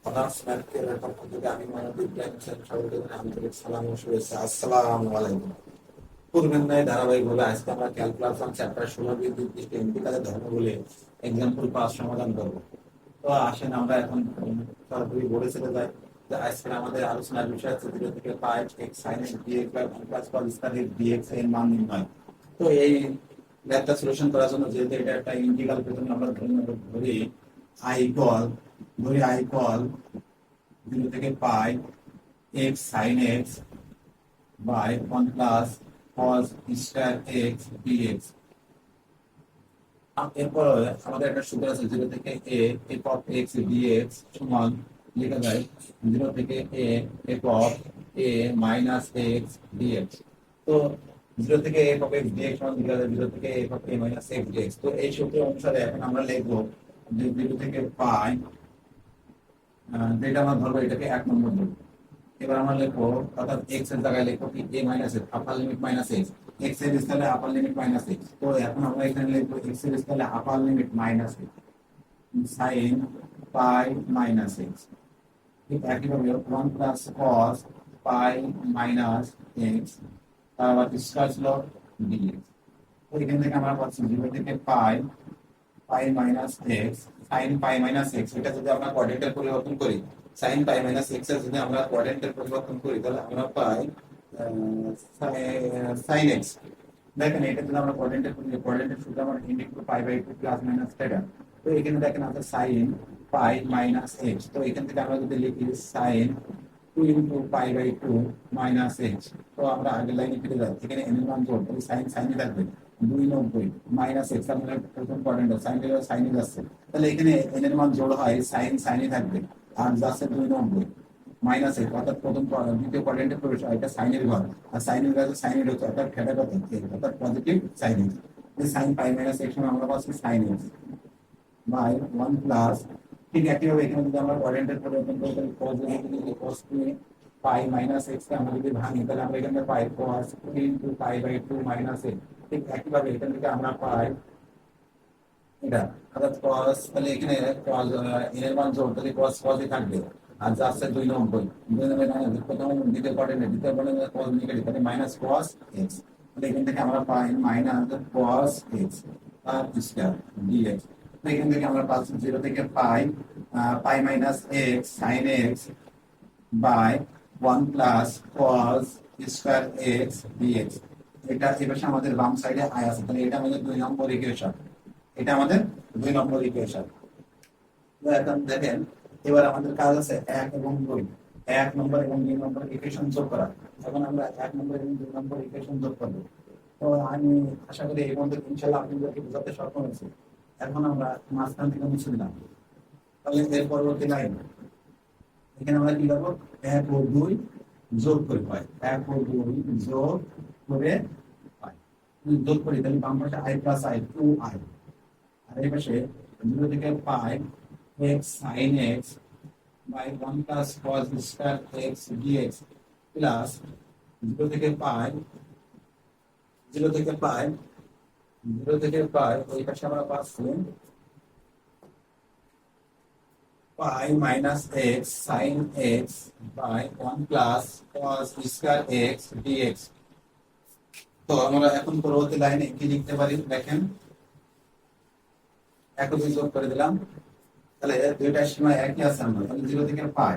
Honours ম্যাথের পক্ষ থেকে আমি মোহাম্মদ ইব্রাহিম হোসেন সবাইকে আন্তরিক সালাম ও শুভেচ্ছা। আসসালামু আলাইকুম। পূর্বের ন্যায় ধারাবাহিকভাবে আজকে আমরা ক্যালকুলাস চ্যাপ্টার 16 নির্দিষ্ট ইন্টিগ্রালের ধর্মগুলি এক্সাম্পল 5 সমাধান করব। তো আসেন আমরা এখন সরাসরি বোর্ডে চলে যাই। যে আজকে আমাদের আলোচনার বিষয় হচ্ছে 0 থেকে pi x sine x dx by 1 plus cos square x dx এর মান নির্ণয়। তো এই ম্যাথটা সলিউশন করার জন্য যেহেতু এটা একটা ইন্টিগ্রাল, প্রথমে আমরা ধরি আই ইকুয়াল 0 থেকে pi x sine x by 1 plus cos square x ডিএক্স। এরপর আমাদের একটা সূত্র আছে 0 থেকে a f of x dx সমান লেখা যায় 0 থেকে a f of a minus x dx। তো 0 থেকে f of x dx সমান লেখা যায় 0 থেকে f of a minus x dx। তো এই সূত্র অনুসারে এখন আমরা লিখবো যে 0 থেকে পাই, যেটা আমরা ধরবো এটাকে 1 নম্বর ধরবো। এবার আমরা লিখবো অর্থাৎ x এর জায়গায় লিখবো কি a minus x upper limit minus x, x এর স্কেলে আপার লিমিট মাইনাস x। তো এখন আমরা এখানে লিখবো x এর স্কেলে আপার লিমিট মাইনাস x sin পাই মাইনাস x। ঠিক একইভাবে 1 plus cos pi minus x তারপর স্কয়ার ছিল dx। তো এখান থেকে আমরা পাচ্ছি 0 থেকে pi pi minus x sin পাই মাইনাস x। এটা যদি আমরা কোঅর্ডিনেটের পরিবর্তন করি, sin পাই মাইনাস x এর যদি আমরা কোঅর্ডিনেটের পরিবর্তন করি তাহলে আমরা পাই sin x। দেখেন এটা যদি আমরা কোঅর্ডিনেটের সূত্র আমরা into pi by 2 plus minus theta. তো এখানে দেখেন আছে sin পাই মাইনাস x। তো এখান থেকে আমরা যদি লিখি sin 2 into pi by 2 minus x। তো আমরা আগের লাইনে ফিরে যাই, এখানে n এর মান যোগ তাহলে sin sin থাকবে 290 মাইনাস x। আমরা প্রথম কোঅর্ডিনেট sin এর sin এ যাচ্ছে, তাহলে এখানে n এর মান যোগ হয় sin sin এ থাকবে আর যাচ্ছে 290 মাইনাস x। অর্থাৎ প্রথম দ্বিতীয় কোঅর্ডিনেটে প্রবেশ হয় এটা sin এর ঘর, আর sin এর ঘরে sin এর হচ্ছে অর্থাৎ থিটা কত অর্থাৎ পজিটিভ sin x। এই sin পাই মাইনাস x আমরা পাচ্ছি sin x বাই 1 প্লাস। ঠিক একইভাবে এখানে যদি আমরা কোঅর্ডিনেটের পরিবর্তন করি তাহলে cos যদি cos পাই মাইনাস x কে আমরা যদি ভাঙি তাহলে আমরা এখানে পাই cos 3 into pi by 2 minus x। ঠিক একইভাবে এখান থেকে আমরা পাই এটা অর্থাৎ cos, তাহলে এখানে cos এর মান যোগ তাহলে cos cos ই থাকবে আর যা আছে 290 মানে প্রথম দ্বিতীয় কোঅর্ডিনেট cos নেগেটিভ তাহলে মাইনাস cos x। তাহলে এখান থেকে আমরা পাই মাইনাস cos x আর স্কয়ার dx। তো এখান থেকে আমরা পাচ্ছি 0 থেকে pi pi minus x sin x by 1 plus cos square x dx। এটা এবারে আমাদের বাম সাইডে আই আছে, তাহলে এটা আমাদের 2 নম্বর ইকুয়েশন। এটা আমাদের 2 নম্বর ইকুয়েশন। তো এখন দেখেন এবার আমাদের কাজ আছে 1 এবং 2, 1 নম্বর এবং 2 নম্বর ইকুয়েশন যোগ করা। এখন আমরা 1 নম্বর এবং 2 নম্বর ইকুয়েশন যোগ করব। তো আমি আশা করি এই পর্যন্ত ইনশাআল্লাহ আপনাদেরকে বোঝাতে সক্ষম হয়েছি। এখন আমরা মাঝখান থেকে মুছে দিলাম, তাহলে এর পরবর্তী লাইন এখানে আমরা কি করব 1 ও 2 যোগ করে পাই, 1 ও 2 যোগ করে পাই। যোগ করি তাহলে বাম পাশে i প্লাস i 2i আর এই পাশে 0 থেকে pi x sin x by 1 plus cos square x dx plus 0 থেকে পাই 0 থেকে পাই 0 থেকে পাই এই পাশে আমরা পাচ্ছি pi minus x sin x by 1 plus cos square x dx। তো আমরা এখন পরবর্তী লাইনে কি লিখতে পারি দেখেন, একই যোগ করে দিলাম তাহলে দুইটার সীমা একই আছে। আমরা তাহলে 0 থেকে পাই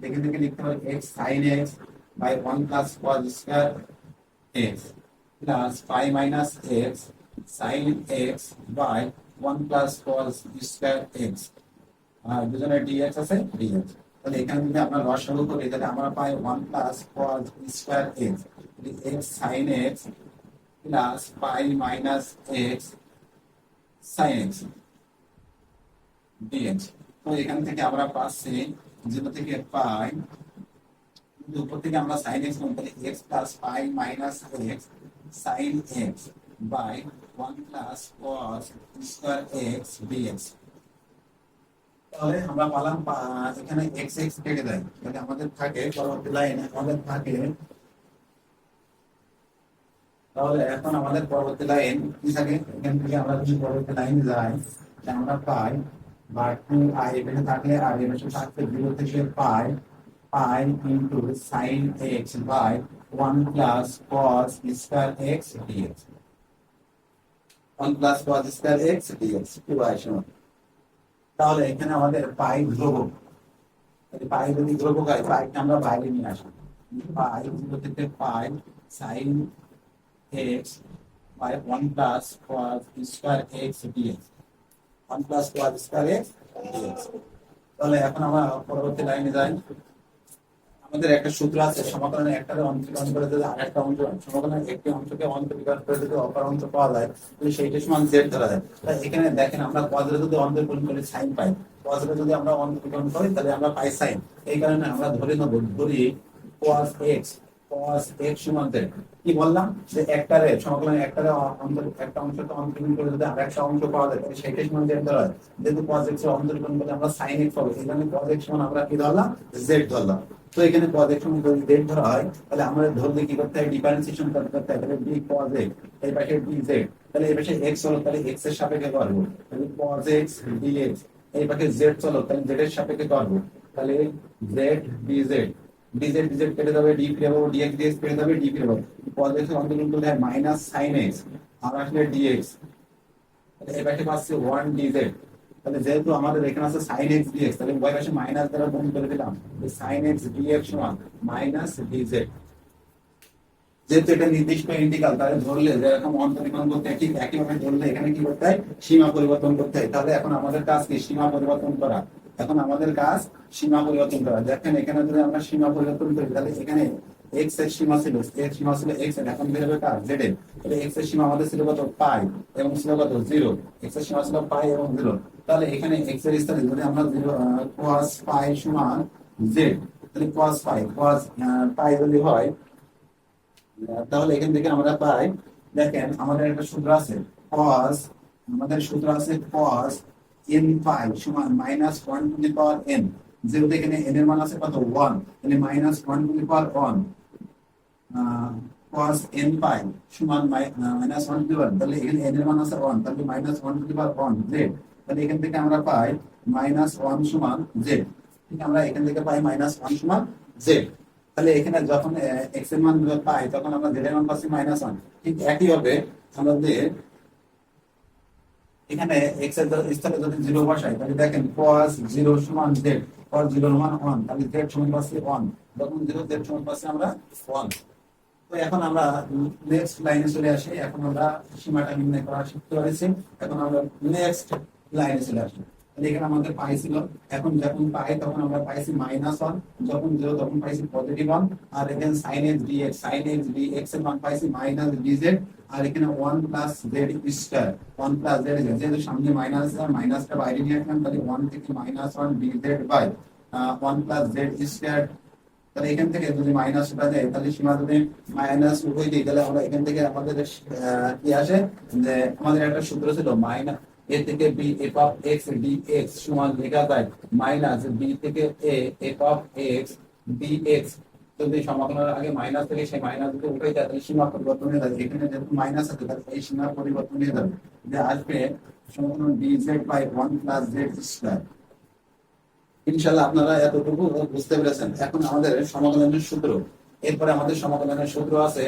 এখান থেকে লিখতে পারি x sin x by 1 plus cos square x plus pi minus x sin x by 1 plus cos square x আর দুজনে dx আছে dx। তাহলে এখানে যদি আমরা লসাগু করি তাহলে আমরা পাই 1 plus cos square x x sin x plus pi minus x sin x dx। তো এখান থেকে আমরা পাচ্ছি 0 থেকে পাই উপর থেকে আমরা sin x করতে x plus pi minus x sin x by 1 plus cos square x dx। তাহলে আমরা পেলাম এখানে x x কেটে দেয়, তাহলে আমাদের থাকে পরবর্তী লাইনে আমাদের থাকে, তাহলে এখন আমাদের পরবর্তী লাইন কি থাকে এখান থেকে আমরা যদি পরবর্তী লাইনে যাই আমরা পাই বা 2i এখানে থাকলে আর এর পাশে থাকবে 0 থেকে pi pi into sin x by 1 plus cos square x dx 1 plus cos square x dx 2i সমান। তাহলে এখানে আমাদের পাই ধ্রুবক, এই পাই যদি ধ্রুবক হয় পাইকে আমরা বাইরে নিয়ে আসি, পাই 0 থেকে pi sin x by 1 plus cos square x dx 1 plus cos square x dx। তাহলে এখন আমরা পরবর্তী লাইনে যাই। আমাদের একটা সূত্র আছে, সমাকলনের একটাকে অন্তরীকরণ করে যদি আরেকটা অংশ, সমাকলনের একটি অংশকে অন্তরীকরণ করে যদি অপর অংশ পাওয়া যায় তাহলে সেইটা সমান z ধরা যায়। তাই এখানে দেখেন আমরা cos এর যদি অন্তরীকরণ করি sin পাই, cos এর যদি আমরা অন্তরীকরণ করি তাহলে আমরা পাই sin। এই কারণে আমরা ধরে নেব, ধরি cos x সমান z। কি বললাম যে একটারে সমাকলনের একটারে একটা অংশকে অন্তরীকরণ করে যদি আরেকটা অংশ পাওয়া যায় তাহলে সেইটা সমান z ধরা যায়। যেহেতু cos x এর অন্তরীকরণ করে আমরা sin x পাবো, এই কারণে cos x সমান আমরা কি ধরলাম, z ধরলাম। তো এখানে cos x সমান যদি z ধরা হয় তাহলে আমাদের ধরলে কি করতে হয়, ডিফারেন্সিয়েশন করতে হয়। তাহলে d cos x এই পাশে dz, তাহলে এই পাশে x হলো তাহলে x এর সাপেক্ষে করব, তাহলে cos x dx। এই পাশে z চলো তাহলে z এর সাপেক্ষে করব, তাহলে z dz dz কেটে যাবে, d ফিরে পাবো, dx dx কেটে যাবে, d ফিরে পাবো। cos x এর অন্তর্গত করলে হয় মাইনাস sin x আর আসলে dx, তাহলে এই পাশে পাচ্ছি 1 dz। তাহলে যেহেতু আমাদের এখানে আছে sin x dx, তাহলে উভয় পাশে মাইনাস দ্বারা গুণ করে দিলাম, sin x dx সমান মাইনাস dz। যেহেতু এটা নির্দিষ্ট ইন্টিগ্রাল, তাহলে ধরলে যেরকম অন্তরীকরণ করতে ঠিক একইভাবে ধরলে এখানে কি করতে হয়, সীমা পরিবর্তন করতে হয়। তাহলে এখন আমাদের কাজ কি, সীমা পরিবর্তন করা। এখন আমাদের কাজ সীমা পরিবর্তন করা। দেখেন এখানে যদি আমরা সীমা পরিবর্তন করি তাহলে এখানে x এর সীমা ছিল, x এর, এখন বের হবে কার, z এর। তাহলে x এর সীমা আমাদের ছিল কত, পাই, এবং ছিল কত, 0। x এর সীমা ছিল পাই এবং 0। তাহলে এখানে x এর স্থানে যদি আমরা 0 cos পাই সমান z, তাহলে cos পাই যদি হয় তাহলে এখান থেকে আমরা পাই, দেখেন আমাদের একটা সূত্র আছে cos, আমাদের সূত্র আছে cos n পাই সমান minus 1 to the power n। যেহেতু এখানে n এর মান আছে কত, 1, তাহলে minus 1 to the power 1 cos n পাই সমান মাইনাস 1 টু দি পাওয়ার, তাহলে এখানে n এর মান আছে 1, তাহলে minus 1 to the power 1 z। তাহলে এখান থেকে আমরা পাই মাইনাস 1 সমান z। ঠিক, আমরা এখান থেকে পাই মাইনাস 1 সমান z। তাহলে এখানে যখন x এর মান পাই তখন আমরা z এর মান পাচ্ছি মাইনাস 1। ঠিক একই ভাবে আমাদের এখানে x এর স্থানে যদি 0 বসাই তাহলে দেখেন cos 0 সমান z, cos 0 এর মান 1, তাহলে z সমান পাচ্ছি 1, যখন 0 z সমান পাচ্ছি আমরা 1। তো এখন আমরা নেক্সট লাইনে চলে আসি। এখন আমরা সীমাটা নির্ণয় করা শিখতে পেরেছি, এখন আমরা নেক্সট লাইনে চলে আসি। তাহলে এখানে আমাদের পাই ছিল, এখন যখন পাই তখন আমরা পাইছি মাইনাস 1, যখন 0 তখন পাইছি পজিটিভ 1। আর এখানে sin x dx এর মান পাইছি মাইনাস dz। আর এখানে 1 plus z square, 1 plus z, যেহেতু সামনে মাইনাস আছে মাইনাসটা বাইরে নিয়ে আসলাম, তাহলে 1 থেকে minus 1 dz by 1 plus z square. তাহলে এখান থেকে যদি মাইনাস উঠা যায় তাহলে সীমা যদি মাইনাস উঠে দিই তাহলে আমরা এখান থেকে আমাদের কি আসে, যে আমাদের একটা সূত্র ছিল মাইনাস a থেকে b f of x dx সমান লেখা যায় মাইনাস b থেকে a f of x dx। যদি সমাকলনের আগে মাইনাস থেকে সেই মাইনাস যদি উঠে যায় তাহলে সীমা পরিবর্তন হয়ে যাবে। এখানে যেহেতু মাইনাস আছে তাহলে এই সীমা পরিবর্তন হয়ে যাবে, যে আসবে সমাকলন dz by 1 plus z square. ইনশাআল্লাহ আপনারা এতটুকু বুঝতে পেরেছেন। এখন আমাদের সমাকলনের সূত্র, এরপরে আমাদের সমাকলনের সূত্র আছে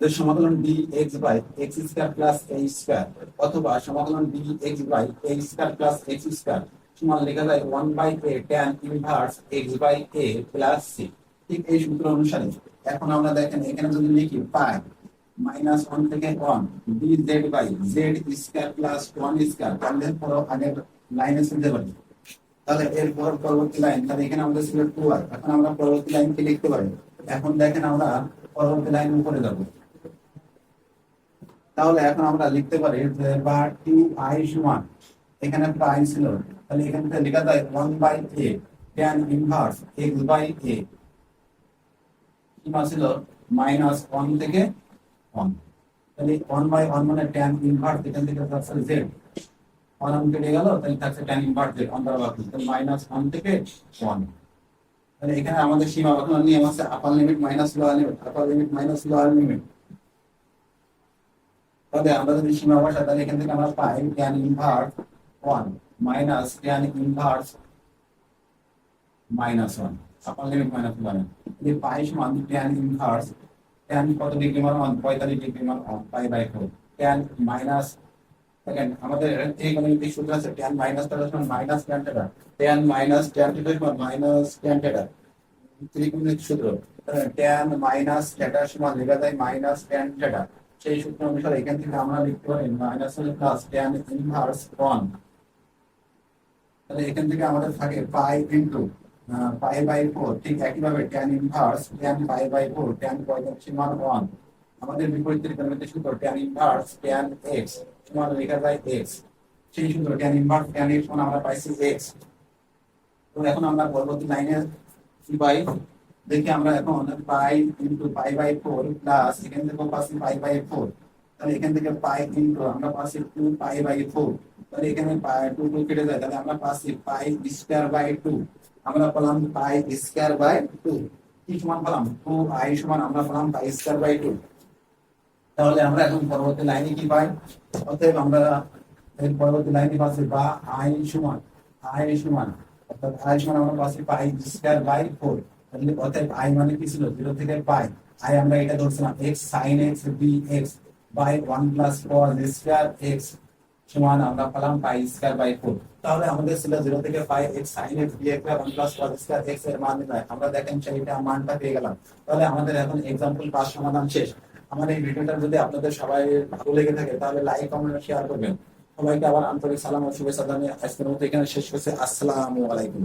যে সমাকলন dx by x square plus a square, অথবা সমাকলন dx by a square plus x square সমান লেখা যায় 1 by a tan inverse x by a plus c। ঠিক এই সূত্র অনুসারে এখন আমরা দেখেন এখানে যদি লিখি পাই মাইনাস 1 থেকে 1 dz by z square plus 1 square, তাহলে পুরো আগের লাইনে চলতে পারি। তাহলে এরপর পরবর্তী লাইন, তাহলে এখানে আমাদের ছিল 2i, এখন আমরা পরবর্তী লাইনকে লিখতে পারি। এখন দেখেন আমরা পরবর্তী লাইন উপরে যাব, তাহলে এখন আমরা লিখতে পারি যে বা 2i সমান, এখানে পাই ছিল তাহলে এখান থেকে লেখা যায় 1 by a tan inverse x by a, সীমা ছিল মাইনাস 1 থেকে 1। তাহলে 1 বাই 1 মানে tan ইনভার্স, এখান থেকে থাকছে z, 1 কেটে গেল তাহলে থাকছে tan ইনভার্স z অন্তর বাকি, তাহলে মাইনাস 1 থেকে 1। তাহলে এখানে আমাদের সীমা এখন নিয়ম আছে আপার লিমিট মাইনাস লোয়ার লিমিট, আপার লিমিট মাইনাস লোয়ার লিমিট। তাহলে আমরা যদি সীমা বসাই তাহলে এখান থেকে আমরা পাই tan inverse 1 minus tan inverse -1 আপনার লিমিট -1 এই পাই সমান tan ইনভার্স tan কত ডিগ্রি মান 45 ডিগ্রি মান পাই বাই 4 tan মাইনাস দেখেন আমাদের ত্রিকোণমিতিক সূত্র আছে tan মাইনাস থিটা সমান minus tan theta tan minus tan theta সমান মাইনাস tan থিটা ত্রিকোণমিতিক সূত্র tan মাইনাস থিটা সমান লেখা যায় মাইনাস tan থিটা সেই সূত্র অনুসারে এখান থেকে আমরা লিখতে পারি মাইনাস প্লাস tan ইনভার্স 1 তাহলে এখান থেকে আমাদের থাকে পাই ইনটু পাই বাই 4 ঠিক একইভাবে tan inverse tan pi by 4 tan 45 মান 1 আমাদের বিপরীত ত্রিকোণমিতিক সূত্র tan ইনভার্স tan x সমান লেখা যায় x সেই সূত্র tan ইনভার্স tan x সমান আমরা পাইছি x তো এখন আমরা পরবর্তী লাইনে কি পাই দেখি আমরা এখন pi into pi by 4 plus এখান থেকে পাচ্ছি পাই বাই 4 তাহলে এখান থেকে পাই ইনটু আমরা পাচ্ছি 2 পাই বাই 4 তাহলে এখানে 2 2 কেটে যায় তাহলে আমরা পাচ্ছি পাই স্কয়ার বাই 2 আমরা পেলাম পাই স্কয়ার বাই 2 কি সমান পেলাম 2i সমান আমরা পেলাম পাই স্কয়ার বাই 2 তাহলে আমরা এখন পরবর্তী লাইনে কি পাই অতএব আমরা এর পরবর্তী লাইনে পাচ্ছি বা i সমান অর্থাৎ i সমান আমরা পাচ্ছি পাই স্কয়ার বাই 4 তাহলে অতএব i মানে কি ছিল 0 থেকে পাই i আমরা এটা ধরছিলাম x sin x dx by 1 plus cos square x সমান আমরা পেলাম পাই স্কয়ার বাই 4 তাহলে আমাদের ছিল 0 থেকে pi x sin x dx by 1 plus cos square x এর মান নির্ণয় আমরা দেখেন সেইটা মানটা পেয়ে গেলাম তাহলে আমাদের এখন एग्जांपल 5 সমাধান শেষ আমার এই ভিডিওটা যদি আপনাদের সবাই ভালো লেগে থাকে তাহলে লাইক কমেন্ট শেয়ার করবেন সবাইকে আবার আন্তরিক সালাম ও শুভেচ্ছা জানিয়ে আজকের মতো এখানে শেষ করছি আসসালামু আলাইকুম